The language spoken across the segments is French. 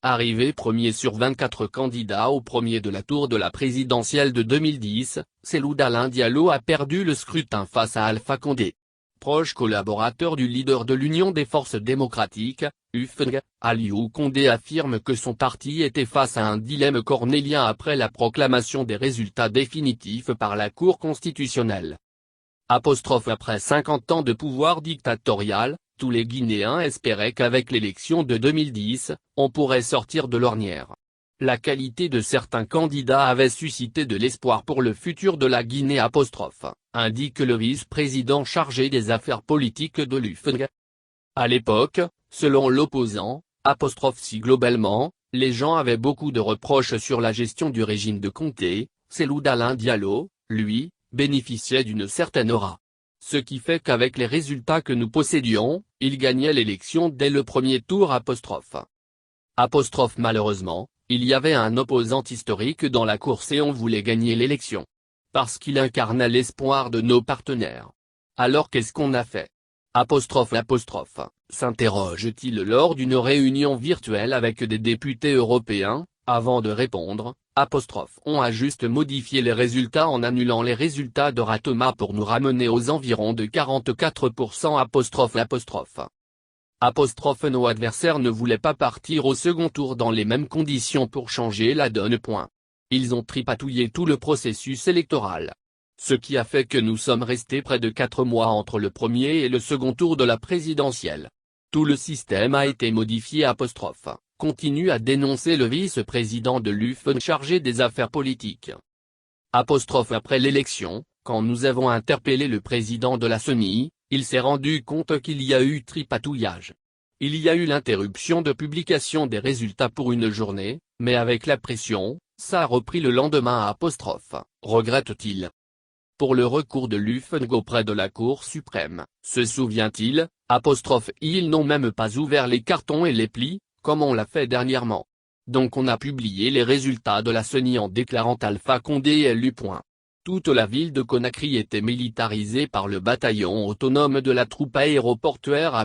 Arrivé premier sur 24 candidats au premier de la tour de la présidentielle de 2010, Cellou Dalein Diallo a perdu le scrutin face à Alpha Condé. Proche collaborateur du leader de l'Union des forces démocratiques, UFDG, Aliou Condé affirme que son parti était face à un dilemme cornélien après la proclamation des résultats définitifs par la Cour constitutionnelle. Après 50 ans de pouvoir dictatorial, tous les Guinéens espéraient qu'avec l'élection de 2010, on pourrait sortir de l'ornière. La qualité de certains candidats avait suscité de l'espoir pour le futur de la Guinée, indique le vice-président chargé des affaires politiques de l'UFDG. À l'époque, selon l'opposant, si globalement, les gens avaient beaucoup de reproches sur la gestion du régime de Condé, Cellou Dalein Diallo, lui, bénéficiait d'une certaine aura. Ce qui fait qu'avec les résultats que nous possédions, il gagnait l'élection dès le premier tour. Malheureusement, il y avait un opposant historique dans la course et on voulait gagner l'élection. Parce qu'il incarnait l'espoir de nos partenaires. Alors qu'est-ce qu'on a fait ? S'interroge-t-il lors d'une réunion virtuelle avec des députés européens, avant de répondre, on a juste modifié les résultats en annulant les résultats de Ratoma pour nous ramener aux environs de 44%. Nos adversaires ne voulaient pas partir au second tour dans les mêmes conditions pour changer la donne. Ils ont tripatouillé tout le processus électoral. Ce qui a fait que nous sommes restés près de 4 mois entre le premier et le second tour de la présidentielle. Tout le système a été modifié. Continue à dénoncer le vice-président de l'UFDG chargé des affaires politiques. Après l'élection, quand nous avons interpellé le président de la CENI, il s'est rendu compte qu'il y a eu tripatouillage. Il y a eu l'interruption de publication des résultats pour une journée, mais avec la pression, ça a repris le lendemain. Regrette-t-il. Pour le recours de l'UFDG auprès de la Cour suprême, se souvient-il, ils n'ont même pas ouvert les cartons et les plis, comme on l'a fait dernièrement. Donc on a publié les résultats de la CENI en déclarant Alpha Condé élu. Toute la ville de Conakry était militarisée par le bataillon autonome de la troupe aéroportuaire.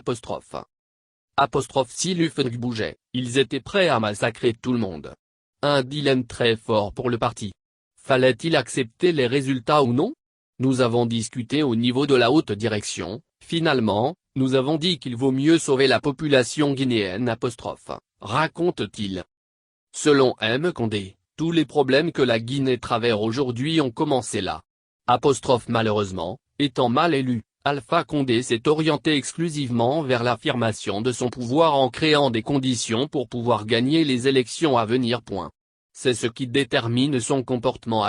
Si l'UFDG bougeait, ils étaient prêts à massacrer tout le monde. Un dilemme très fort pour le parti. Fallait-il accepter les résultats ou non ? Nous avons discuté au niveau de la haute direction, finalement, nous avons dit qu'il vaut mieux sauver la population guinéenne. Raconte-t-il. Selon M. Condé, tous les problèmes que la Guinée traverse aujourd'hui ont commencé là. Malheureusement, étant mal élu, Alpha Condé s'est orienté exclusivement vers l'affirmation de son pouvoir en créant des conditions pour pouvoir gagner les élections à venir. C'est ce qui détermine son comportement.